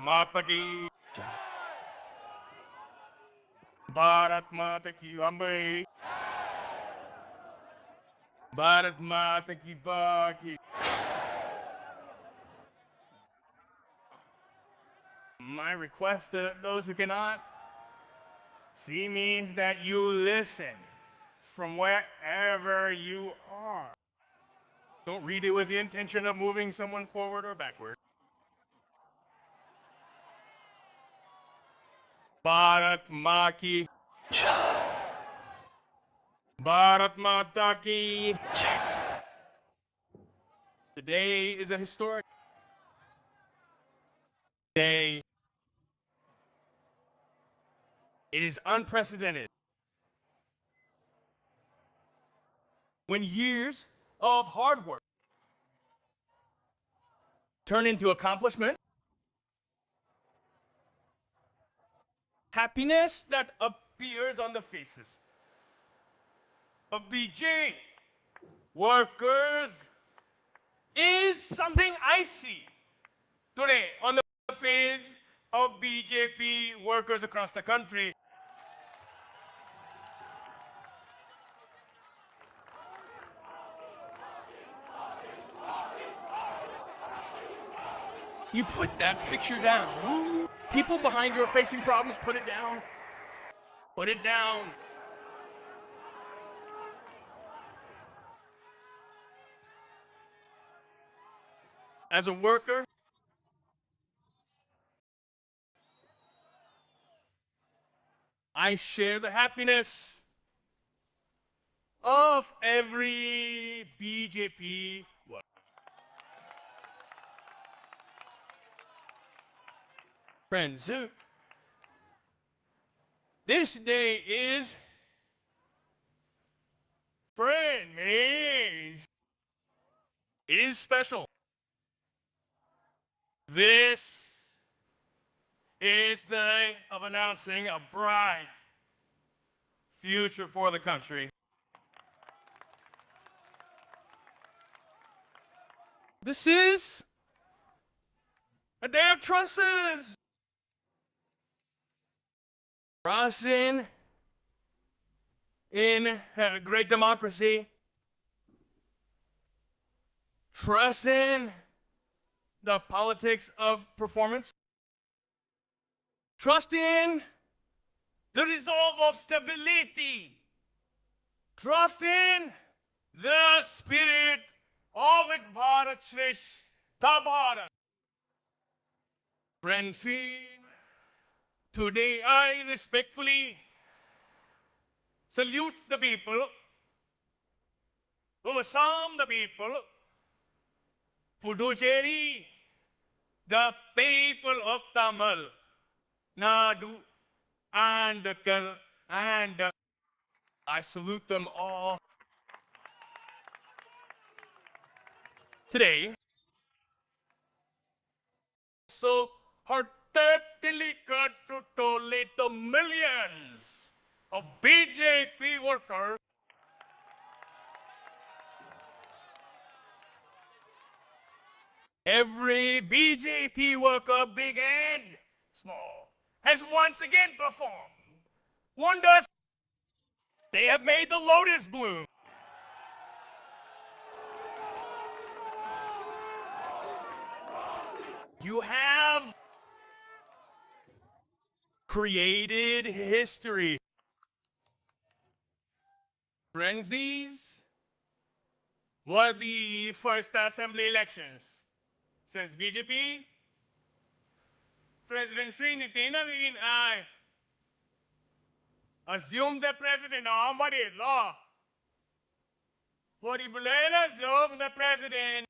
Mata ki Bharat Mata ki Ambe Bharat Mata ki Baki. My request to those who cannot see means that you listen from wherever you are. Don't read it with the intention of moving someone forward or backward. Bharat Maa ki Bharat Mata ki. Today is a historic day. It is unprecedented. When years of hard work turn into accomplishment, happiness that appears on the faces of BJ workers is something I see today on the face of BJP workers across the country. You put that picture down. People behind you are facing problems, put it down. Put it down. As a worker, I share the happiness of every BJP worker. Friends, this day is it is special. This is the day of announcing a bright future for the country. This is a day of trusses. Trusting in a great democracy. Trusting the politics of performance. Trusting the resolve of stability. Trusting the spirit of Ek Bharat Shrestha Bharat. Friends, today I respectfully salute the people of Assam, the people, Puducherry, the people of Tamil Nadu, and I salute them all. Today, so heartily congratulate the millions of BJP workers every BJP worker, big and small, has once again performed wonders. They have made the lotus bloom. You have created history. Friends, these were the first assembly elections since BJP President Sri Nityanabin I assumed the president of law. What he assumed the president.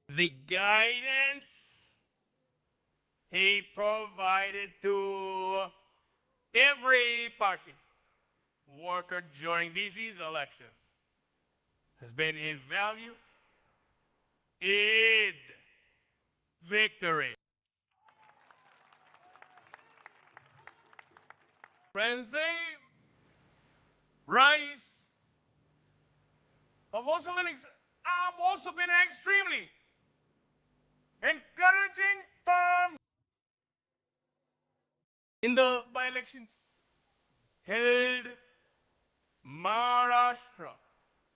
The guidance he provided to every party worker during these elections has been in value, in victory. Friends, they rise have also been extremely encouraging In the by-elections held Maharashtra,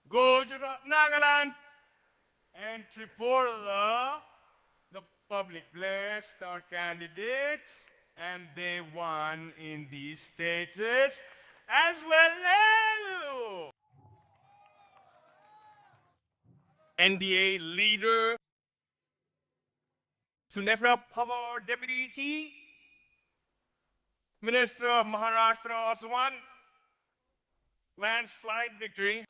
Gujarat, Nagaland, and Tripura, the public blessed our candidates and they won in these states as well. NDA leader Sunefra Pawar Deputy Chief Minister of Maharashtra also won landslide victory.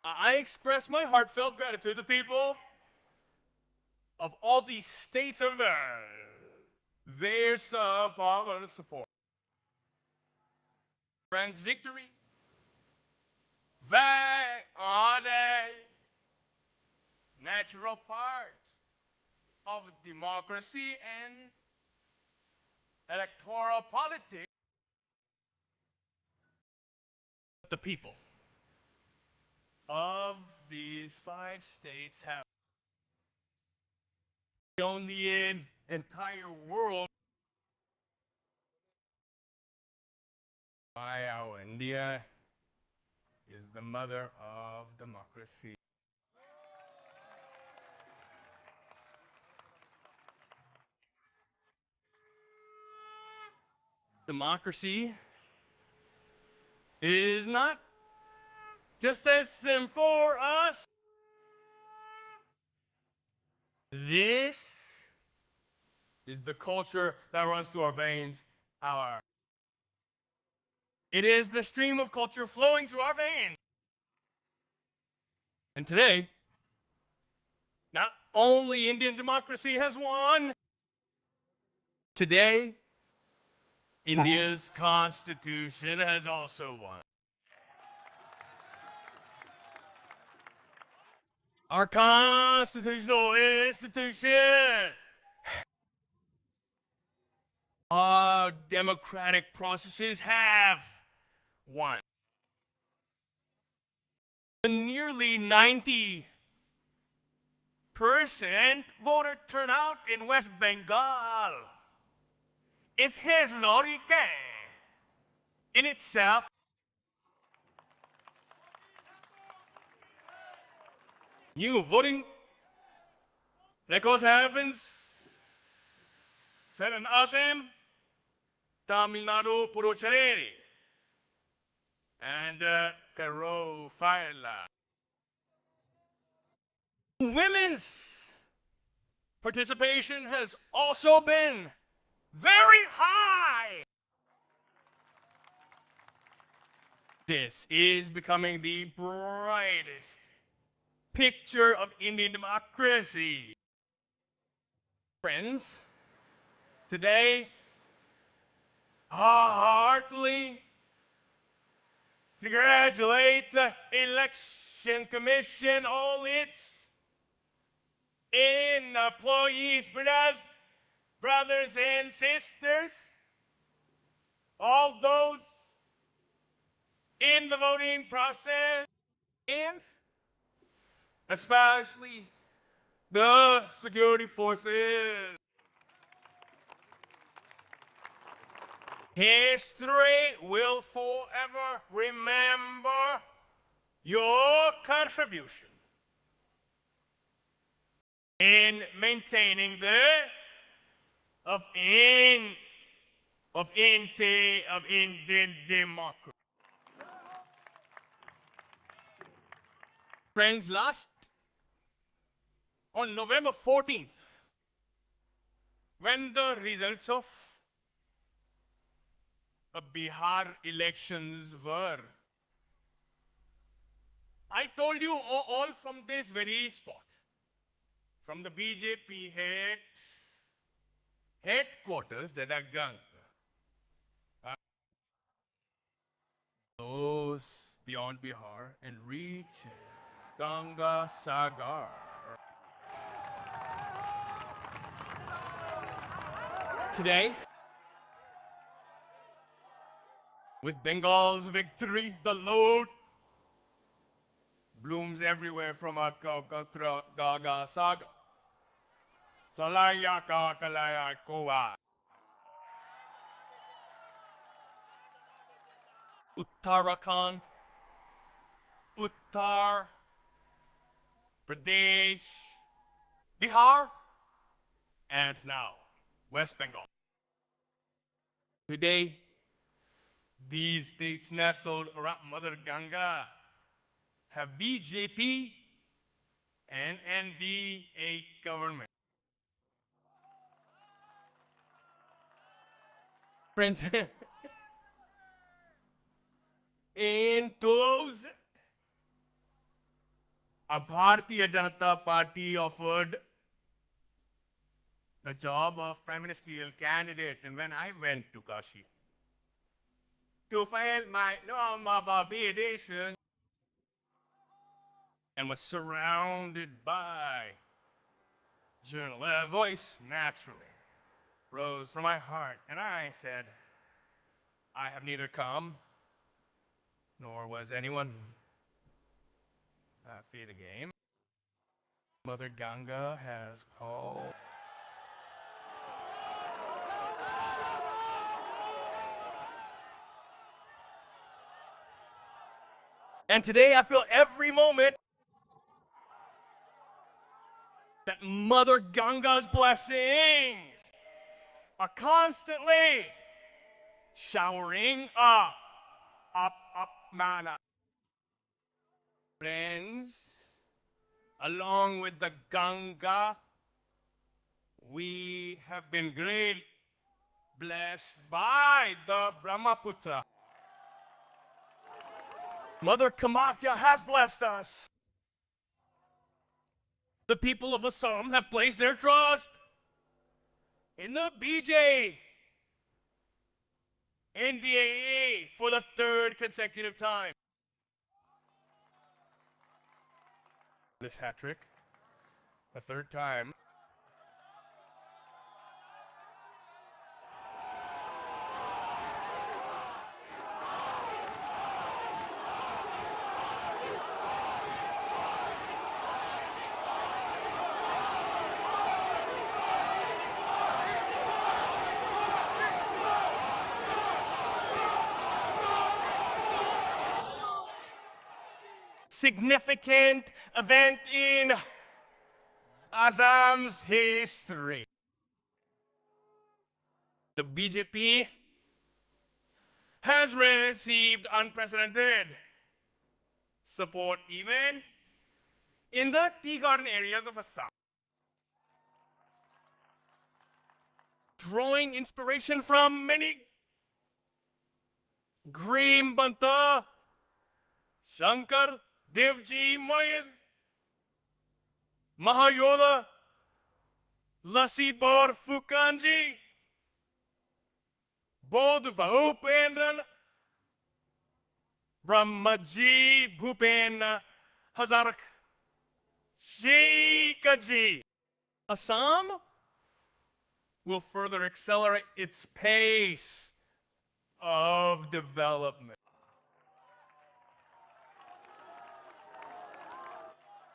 I express my heartfelt gratitude to the people of all these states of their support. Friends, victory are a natural part of democracy and electoral politics. The people of these 5 states have shown the entire world why our India is the mother of democracy. Democracy is not just a sim for us. This is the culture that runs through our veins. It is the stream of culture flowing through our veins. And today, not only Indian democracy has won, today, India's constitution has also won. Our constitutional institution, our democratic processes have won. The nearly 90% voter turnout in West Bengal is historic in itself. New voting records happens set in Assam, Tamil Nadu, Puducherry, and Kerala. Women's participation has also been very high. This is becoming the brightest picture of Indian democracy. Friends, today, heartily congratulate the Election Commission, all its employees, brothers and sisters, all those in the voting process, and especially the security forces. History will forever remember your contribution in maintaining the Indian democracy. Friends, on November 14th, when the results of Bihar elections were, I told you all from this very spot, from the BJP headquarters that are those beyond Bihar and reach Ganga Sagar. Today, with Bengal's victory, the load blooms everywhere from Ganga Sagar. Salaya Kalaya Koa. Uttarakhand, Uttar Pradesh, Bihar, and now West Bengal. Today, these states nestled around Mother Ganga have BJP and NDA government. Friends, in those, a Bharatiya Janata Party offered the job of prime ministerial candidate, and when I went to Kashi to file my nomination and was surrounded by journalists, a voice naturally rose from my heart, and I said, I have neither come nor was anyone feed the game. Mother Ganga has called. And today I feel every moment that Mother Ganga's blessings are constantly showering up mana. Friends, along with the Ganga, we have been greatly blessed by the Brahmaputra. Mother Kamakya has blessed us. The people of Assam have placed their trust in the BJP NDA for the third consecutive time. This hat trick, the third time. Significant event in Assam's history. The BJP has received unprecedented support even in the tea garden areas of Assam. Drawing inspiration from many Grim Banta, Shankar, Devji Moyes, Mahayoda, Lasit Baur Fukanji, Bodh Bhupendran, Brahmaji Bhupen Hazarak, Shikaji. Assam will further accelerate its pace of development.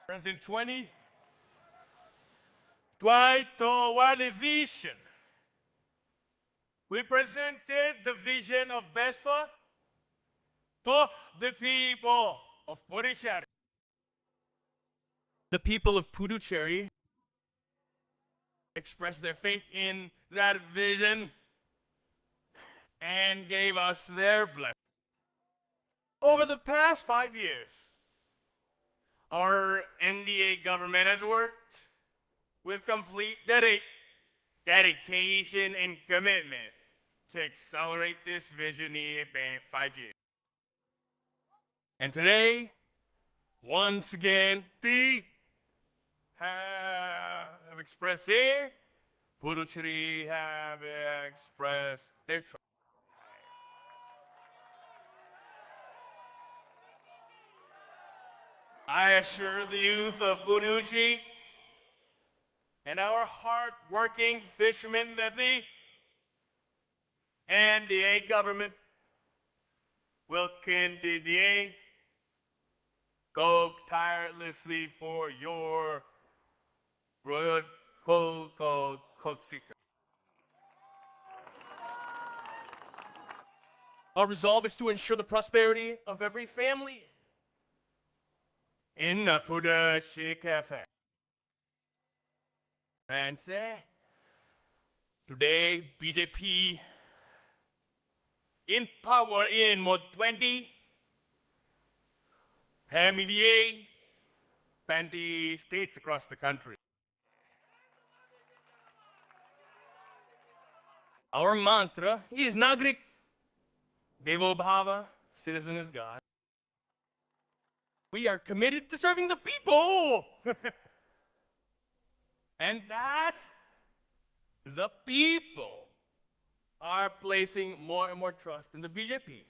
Friends, in 2021 vision, we presented the vision of BESPA to the people of Puducherry. The people of Puducherry expressed their faith in that vision and gave us their blessing. Over the past 5 years, our NDA government has worked with complete dedication and commitment to accelerate this vision in 5 years. And today, once again, we have expressed here, Puducherry have expressed their trust. I assure the youth of Puducherry and our hard-working fishermen that the NDA government will continue go tirelessly for your royal code seeker. Our resolve is to ensure the prosperity of every family in Napuda Shikafe. And say, today BJP in power in more 20 family 20 states across the country. Our mantra is Nagrik Devo Bhava, citizen is God. We are committed to serving the people. And that the people are placing more and more trust in the BJP.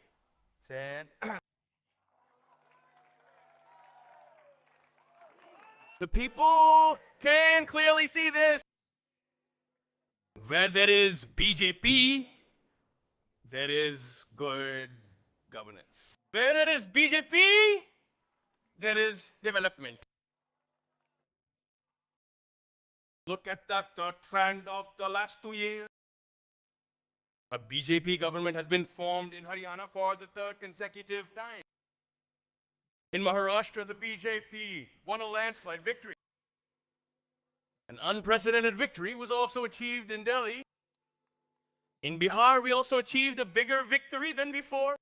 The people can clearly see this. Where there is BJP, there is good governance. Where there is BJP, there is development. Look at the trend of the last 2 years. A BJP government has been formed in Haryana for the third consecutive time. In Maharashtra, the BJP won a landslide victory. An unprecedented victory was also achieved in Delhi. In Bihar, we also achieved a bigger victory than before.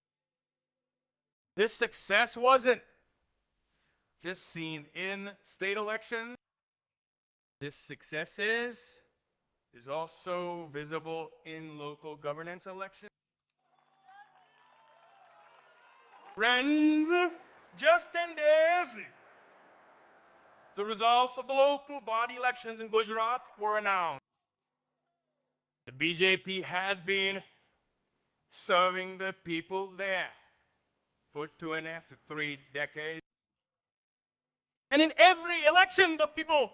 This success wasn't just seen in state elections. This success is also visible in local governance elections. Friends, just 10 days, the results of the local body elections in Gujarat were announced. The BJP has been serving the people there for 2.5 to 3 decades. And in every election, the people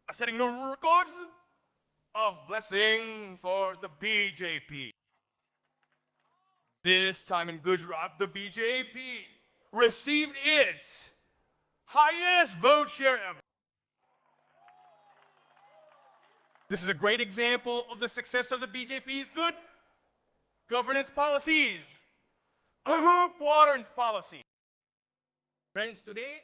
are setting new records of blessing for the BJP. This time in Gujarat, the BJP received its highest vote share ever. This is a great example of the success of the BJP's good governance policies, important policy. Friends, today,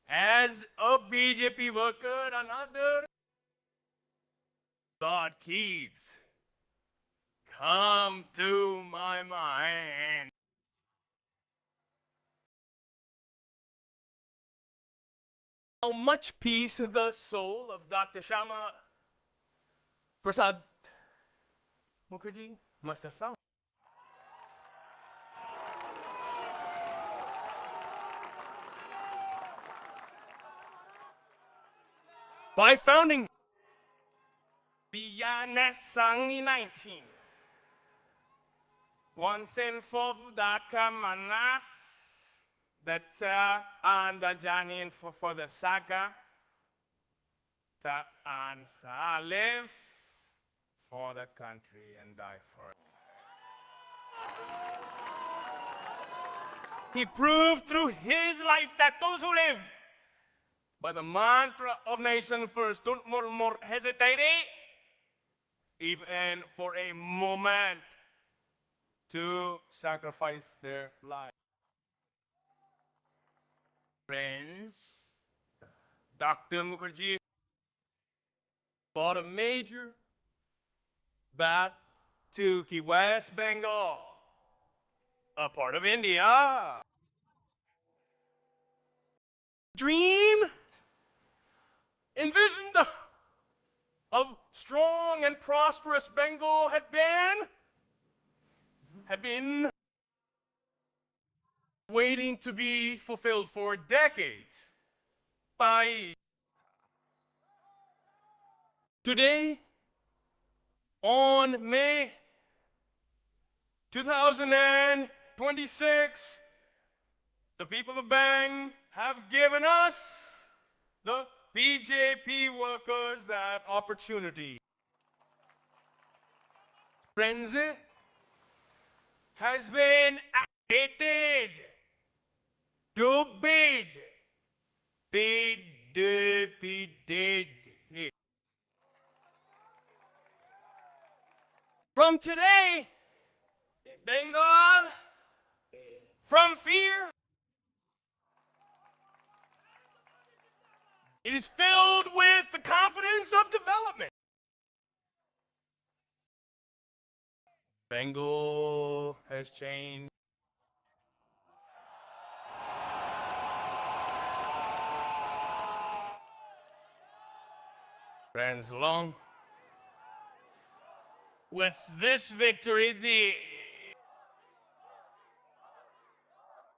as a BJP worker, another thought keeps come to my mind. How much peace the soul of Dr. Shama Prasad Mukherjee must have found. By founding Biyanesangi 19, once and for Daka Manas, that and the Janin for the Saga, ta ansa live for the country and die for it. He proved through his life that those who live by the mantra of nation first don't more hesitate, even for a moment, to sacrifice their lives. Friends, Dr. Mukherjee fought a major battle to keep West Bengal a part of India. Dream envisioned of strong and prosperous Bengal had been waiting to be fulfilled for decades. By today, on May 2026, the people of Bang have given us, the BJP workers, that opportunity. Friends, has been activated to bid. From today, Bengal from fear. It is filled with the confidence of development. Bengal has changed. Friends, along with this victory, the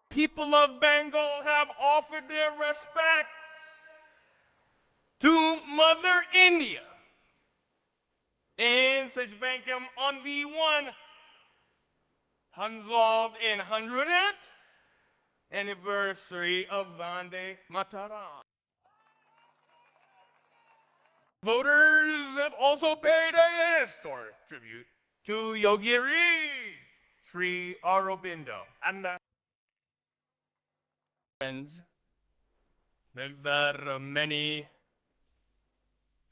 people of Bengal have offered their respect to Mother India in such bankum on the 100th anniversary of Vande Mataram. Voters have also paid a historic tribute to Yogiri Sri Aurobindo. And friends, there are many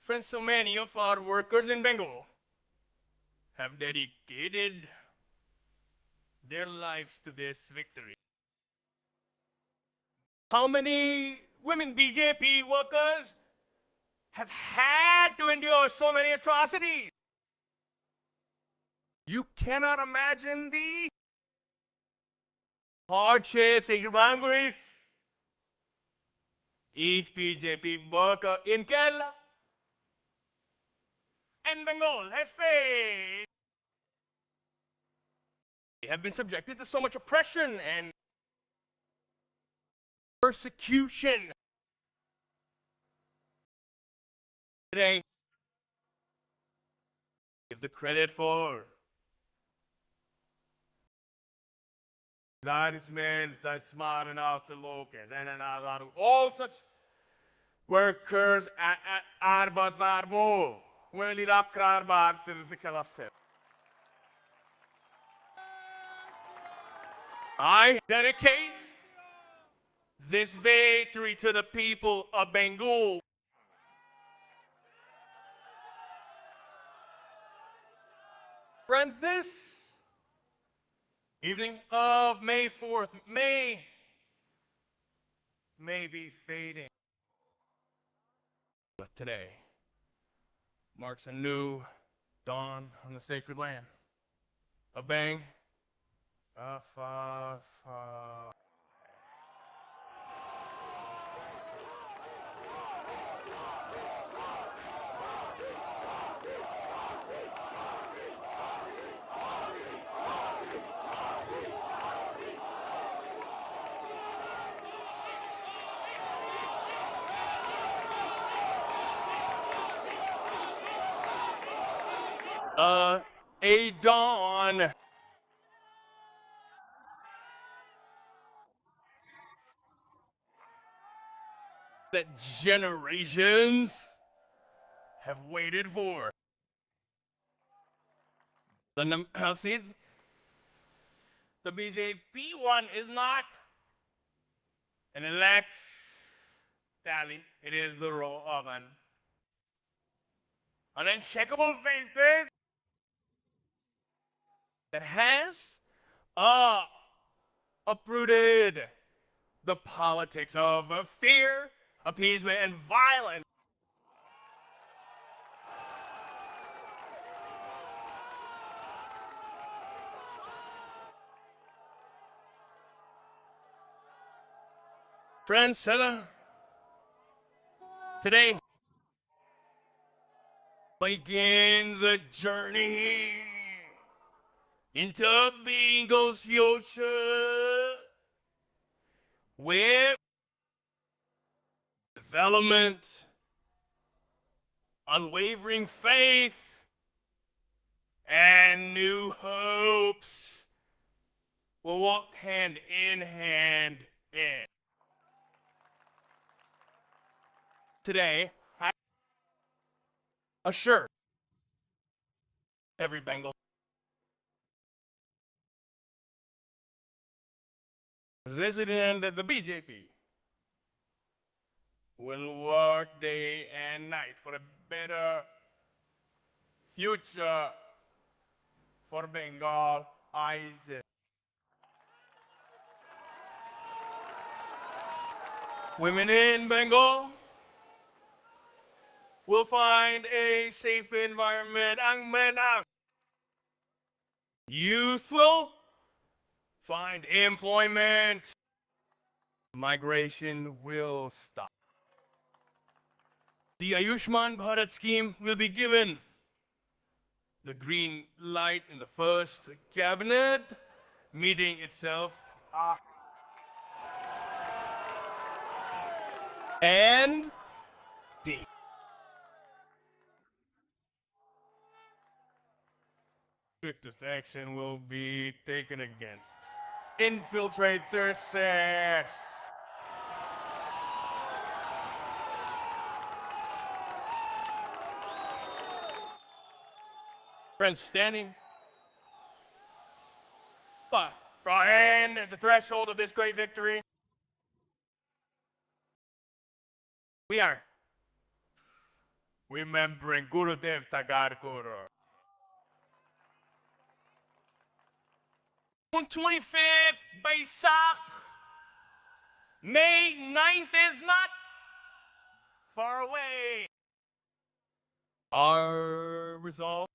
friends, so many of our workers in Bengal have dedicated their lives to this victory. How many women BJP workers have had to endure so many atrocities? You cannot imagine the hardships and hungries each BJP worker in Kerala and Bengal has faced. They have been subjected to so much oppression and persecution. Today, give the credit for that is men that smart enough to look at and all such workers at Arbatarbo, where the Rapkar Bart is the Kalasep. I dedicate this victory to the people of Bengal. Friends, this evening of May 4th may be fading, but today marks a new dawn on the sacred land. A bang, a fa fa. A dawn that generations have waited for. The BJP one is not an elect tally. It is the row of an unshakable faith that has uprooted the politics of fear, appeasement, and violence. Friends, today begins a journey into Bengal's future with development, unwavering faith, and new hopes will walk hand in hand in. Today, I assure every Bengal resident of the BJP will work day and night for a better future for Bengal eyes. Women in Bengal will find a safe environment. Ang men ang youth will find employment. Migration will stop. The Ayushman Bharat scheme will be given the green light in the first cabinet meeting itself. And the strictest action will be taken against infiltrators. Friends standing and at the threshold of this great victory, we are remembering Gurudev Tagarkar. On 25th Baisakh, May 9th is not far away. Our resolve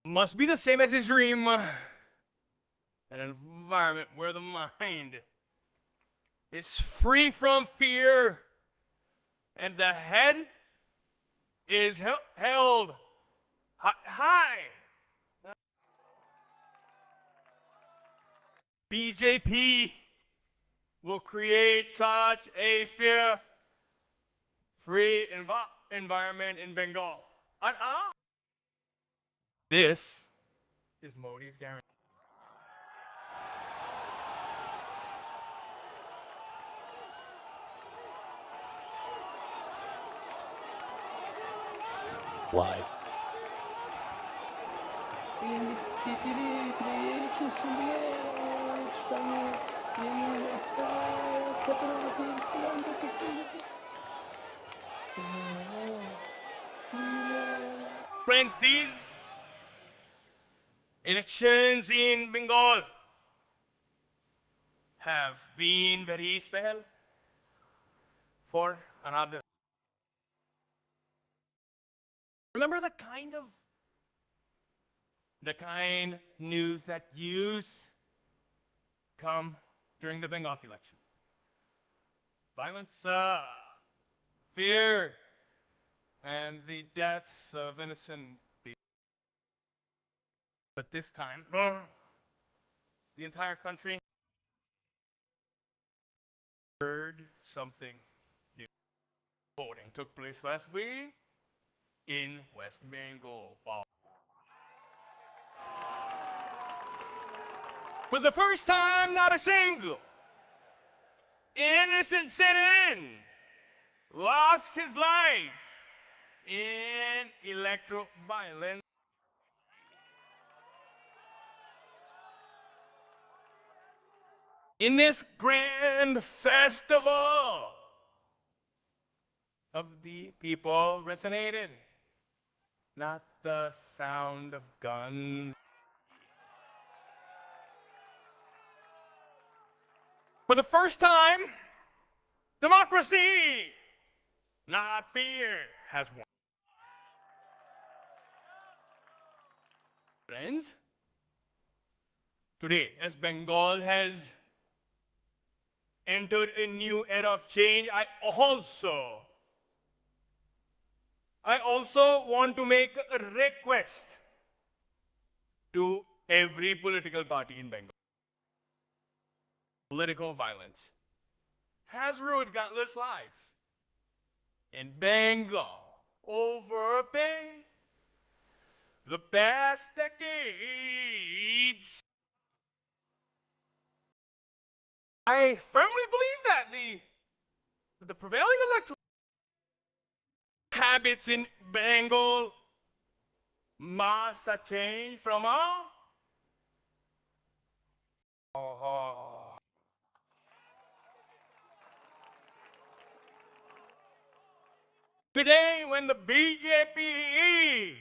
must be the same as his dream. An environment where the mind is free from fear and the head is held high. BJP will create such a fear-free environment in Bengal. This is Modi's guarantee. Why? Friends, these elections in Bengal have been very special for another. Remember the kind news that used come during the Bengal election. Violence, fear, and the deaths of innocent people. But this time, the entire country heard something new. Voting took place last week in West Bengal. Wow. For the first time, not a single innocent citizen lost his life in electoral violence. In this grand festival of the people resonated, not the sound of guns. For the first time, democracy, not fear, has won. Friends, today, as Bengal has entered a new era of change, I also want to make a request to every political party in Bengal. Political violence has ruined countless lives in Bengal over the past decades. I firmly believe that the prevailing electoral habits in Bengal must change from today when the BJP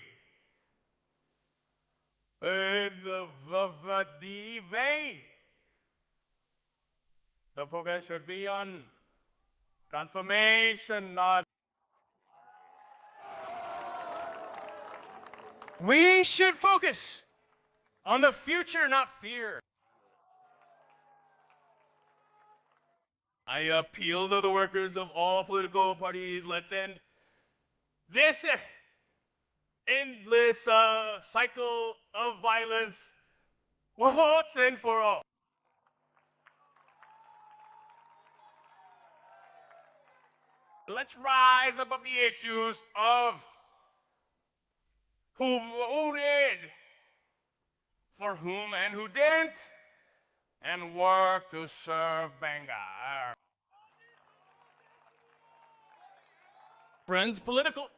The debate. The focus should be on transformation, not. We should focus on the future, not fear. I appeal to the workers of all political parties. Let's end this endless cycle of violence once and for all. Let's rise above the issues of who voted for whom and who didn't, and work to serve Bengal. Friends, political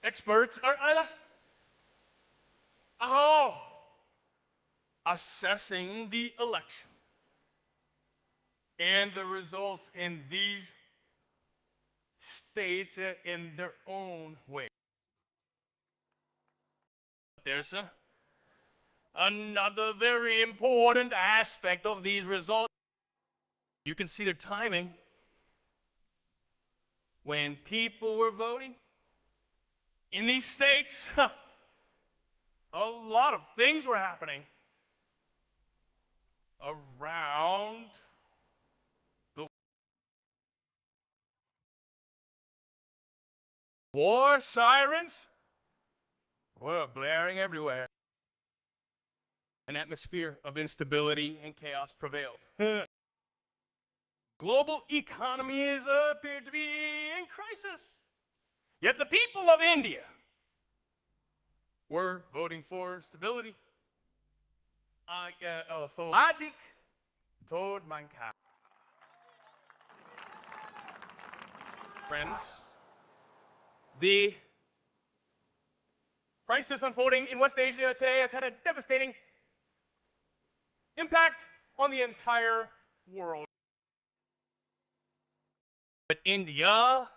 experts are assessing the election and the results in these states in their own way. There's another very important aspect of these results. You can see the timing. When people were voting in these states, a lot of things were happening around the war. Sirens were blaring everywhere. An atmosphere of instability and chaos prevailed. Global economies appeared to be in crisis. Yet the people of India were voting for stability. Adik toward mankind. Friends, the crisis unfolding in West Asia today has had a devastating impact on the entire world. But India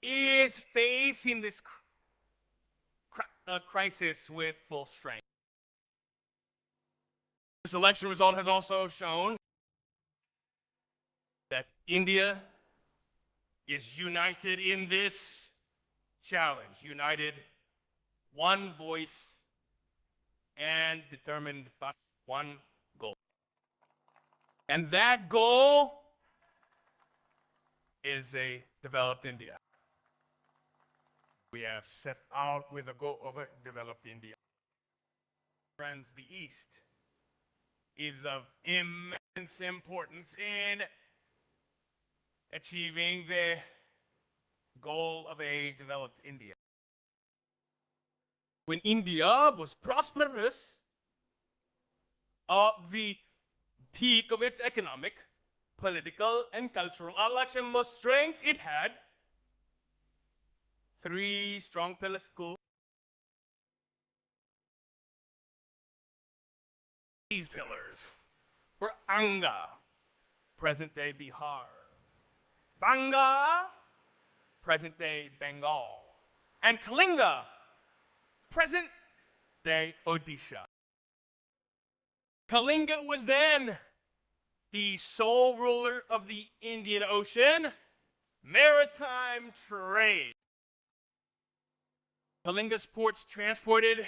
is facing this crisis with full strength. This election result has also shown that India is united in this challenge, united, one voice, and determined by one goal. And that goal is a developed India. We have set out with a goal of a developed India. Friends, the East is of immense importance in achieving the goal of a developed India. When India was prosperous, the peak of its economic, political, and cultural most strength it had, three strong pillars. These pillars were Anga, present-day Bihar, Banga, present-day Bengal, and Kalinga, present-day Odisha. Kalinga was then the sole ruler of the Indian Ocean maritime trade. Kalinga's ports transported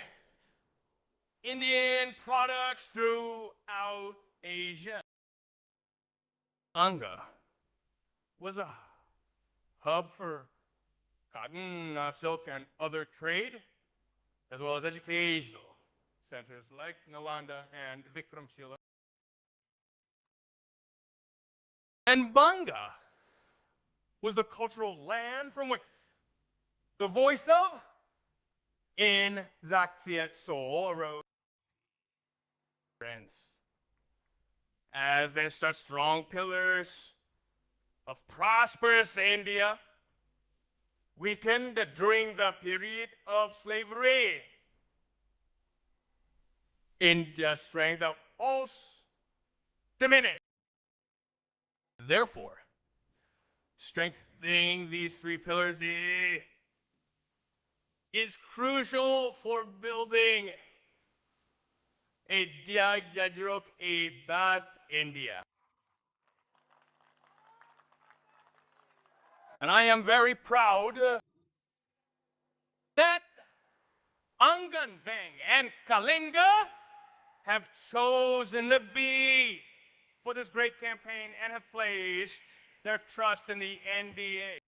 Indian products throughout Asia. Anga was a hub for cotton, silk, and other trade, as well as educational centers like Nalanda and Vikramshila. And Banga was the cultural land from which the voice of in Zaktiat soul arose. Friends, as there such strong pillars of prosperous India, weakened during the period of slavery, India's strength also diminished. Therefore, strengthening these three pillars is crucial for building a Diagdajrok a Bat India. And I am very proud that Angan Bang and Kalinga have chosen to be for this great campaign and have placed their trust in the NDA.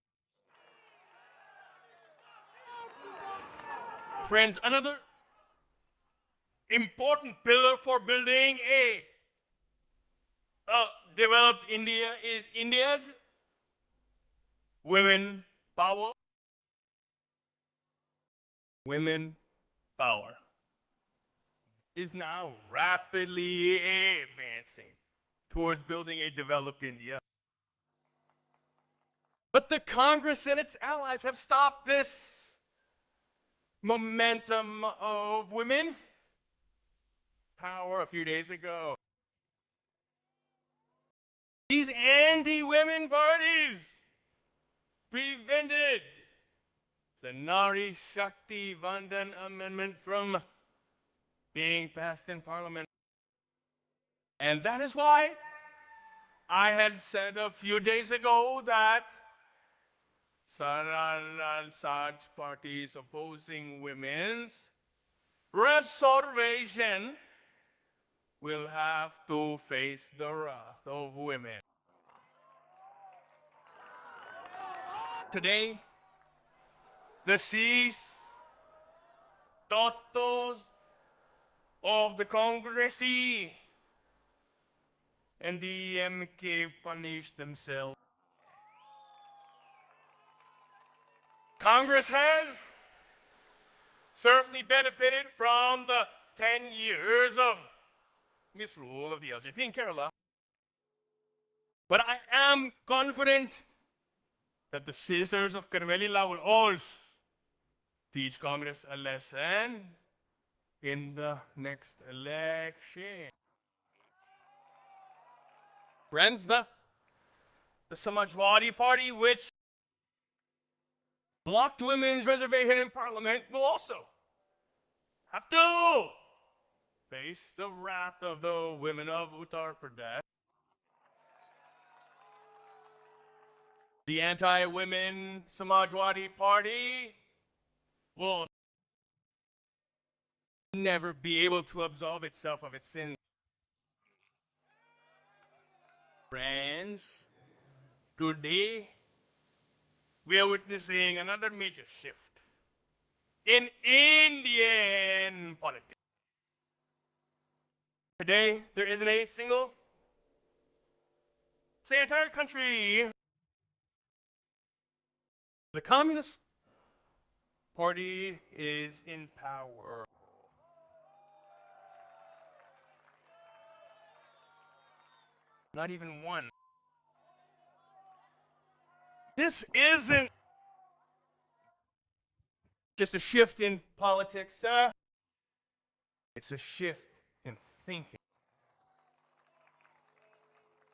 Friends, another important pillar for building a developed India is India's women power. Women power is now rapidly advancing towards building a developed India. But the Congress and its allies have stopped this momentum of women power a few days ago. These anti-women parties prevented the Nari Shakti Vandan Amendment from being passed in Parliament. And that is why I had said a few days ago that Saran Saj parties opposing women's reservation will have to face the wrath of women. Today, the Cs, Totos of the Congressee and the MK punish themselves. Congress has certainly benefited from the 10 years of misrule of the LJP in Kerala. But I am confident that the citizens of Karvelila will also teach Congress a lesson in the next election. Friends, the Samajwadi Party, which blocked women's reservation in Parliament, will also have to face the wrath of the women of Uttar Pradesh. The anti-women Samajwadi Party will never be able to absolve itself of its sins. Friends, today we are witnessing another major shift in Indian politics. Today, there isn't a single, say, entire country. The Communist Party is in power. Not even one. This isn't just a shift in politics, it's a shift in thinking.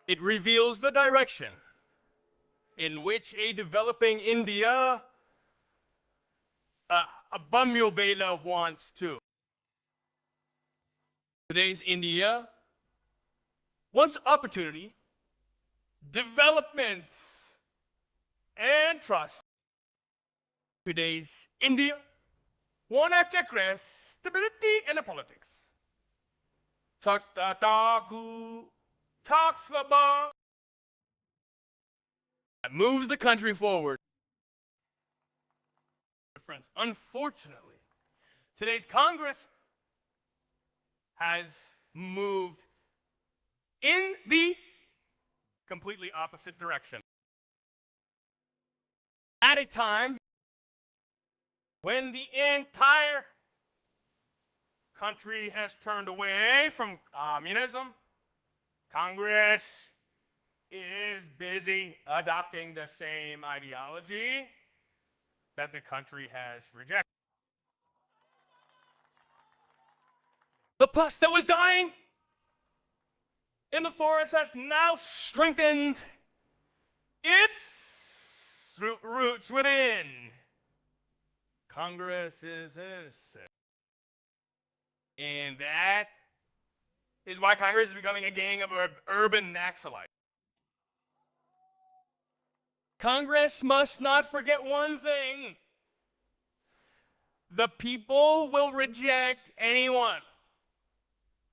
It reveals the direction in which a developing India, Bamyo Bela wants to. Today's India wants opportunity, development, and trust. Today's India wants stability in the politics. Taku talks about that moves the country forward. Friends, unfortunately, today's Congress has moved in the completely opposite direction. At a time when the entire country has turned away from communism, Congress is busy adopting the same ideology that the country has rejected. The pus that was dying in the forest has now strengthened its roots within Congress is innocent. And that is why Congress is becoming a gang of urban Naxalites. Congress must not forget one thing. The people will reject anyone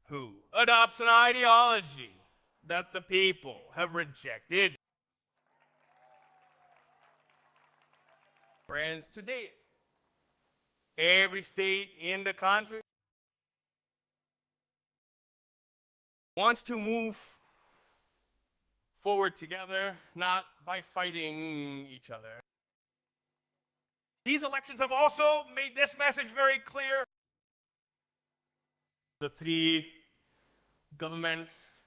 who adopts an ideology that the people have rejected. Friends, today, every state in the country wants to move forward together, not by fighting each other. These elections have also made this message very clear. The three governments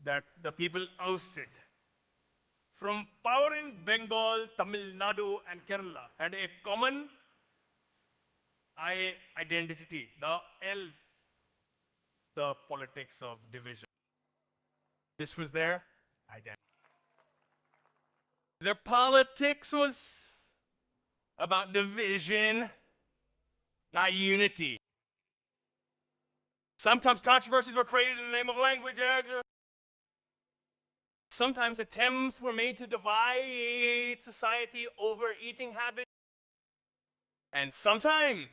that the people ousted from power in Bengal, Tamil Nadu, and Kerala had a common identity, the politics of division. This was their identity. Their politics was about division, not unity. Sometimes controversies were created in the name of language. Sometimes attempts were made to divide society over eating habits. And sometimes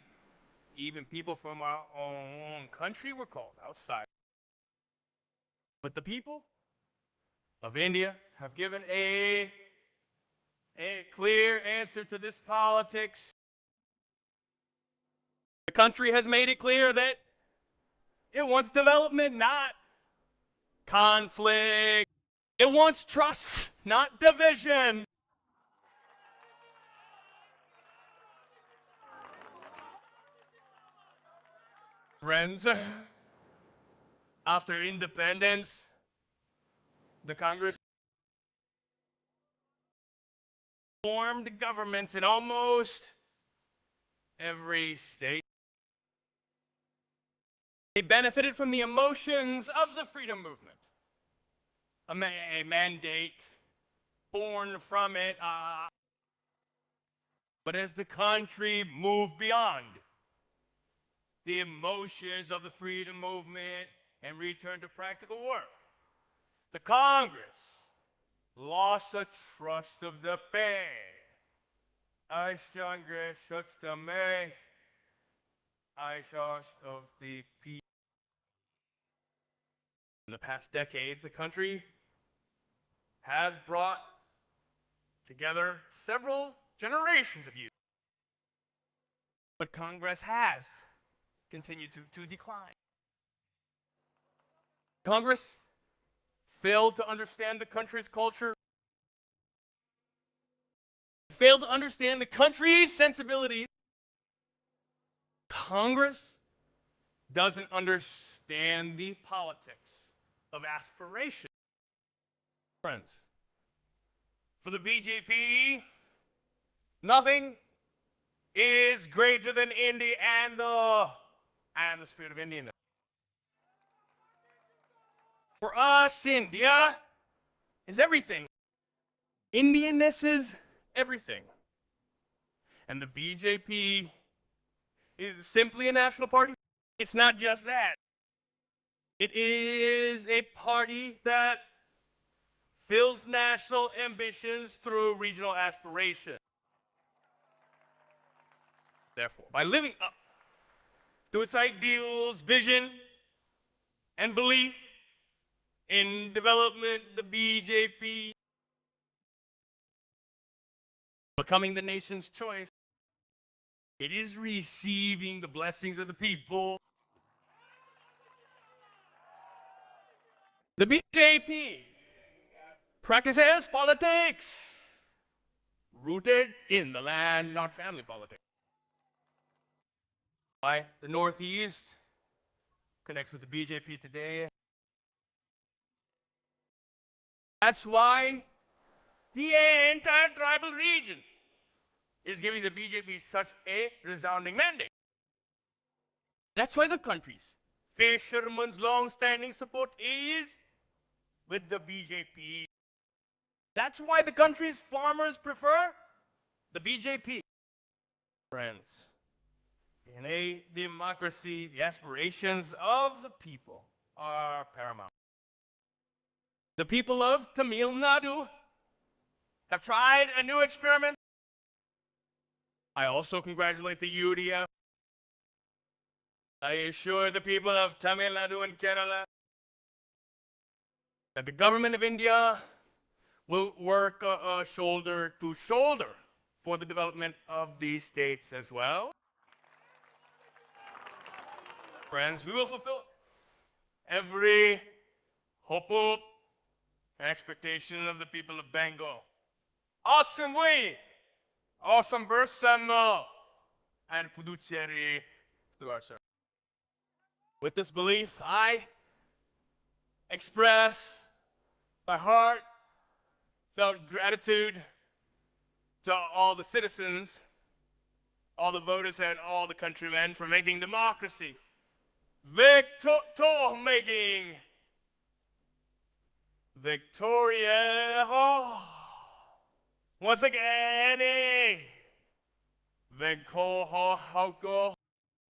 even people from our own country were called outside. But the people of India have given a clear answer to this politics. The country has made it clear that it wants development, not conflict. It wants trust, not division. Friends, after independence, the Congress formed governments in almost every state. They benefited from the emotions of the freedom movement. A mandate born from it. But as the country moved beyond the emotions of the freedom movement and returned to practical work, the Congress lost the trust of the people. I Congress trust the me. I trust of the people. In the past decades, the country has brought together several generations of youth. But Congress has continued to decline. Congress failed to understand the country's culture, failed to understand the country's sensibilities. Congress doesn't understand the politics of aspiration. Friends, for the BJP, nothing is greater than India and the spirit of Indianness. For us, India is everything. Indianness is everything. And the BJP is simply a national party. It's not just that. It is a party that fills national ambitions through regional aspiration. Therefore, by living up to its ideals, vision, and belief in development, the BJP becoming the nation's choice. It is receiving the blessings of the people. The BJP practices politics rooted in the land, not family politics. Why the Northeast connects with the BJP today. That's why the entire tribal region is giving the BJP such a resounding mandate. That's why the country's fishermen's long-standing support is with the BJP. That's why the country's farmers prefer the BJP. Friends, in a democracy, the aspirations of the people are paramount. The people of Tamil Nadu have tried a new experiment. I also congratulate the UDF. I assure the people of Tamil Nadu and Kerala that the government of India will work shoulder to shoulder for the development of these states as well. Friends, we will fulfill every hope and expectation of the people of Bengal. Assembly, Assam and Puducherry through our service. With this belief, I express my heartfelt gratitude to all the citizens, all the voters, and all the countrymen for making democracy Victoria. Once again, Bengal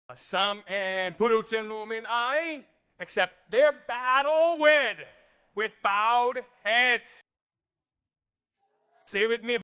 Assam and Bharatiya I accept their battle with bowed heads. Say with me.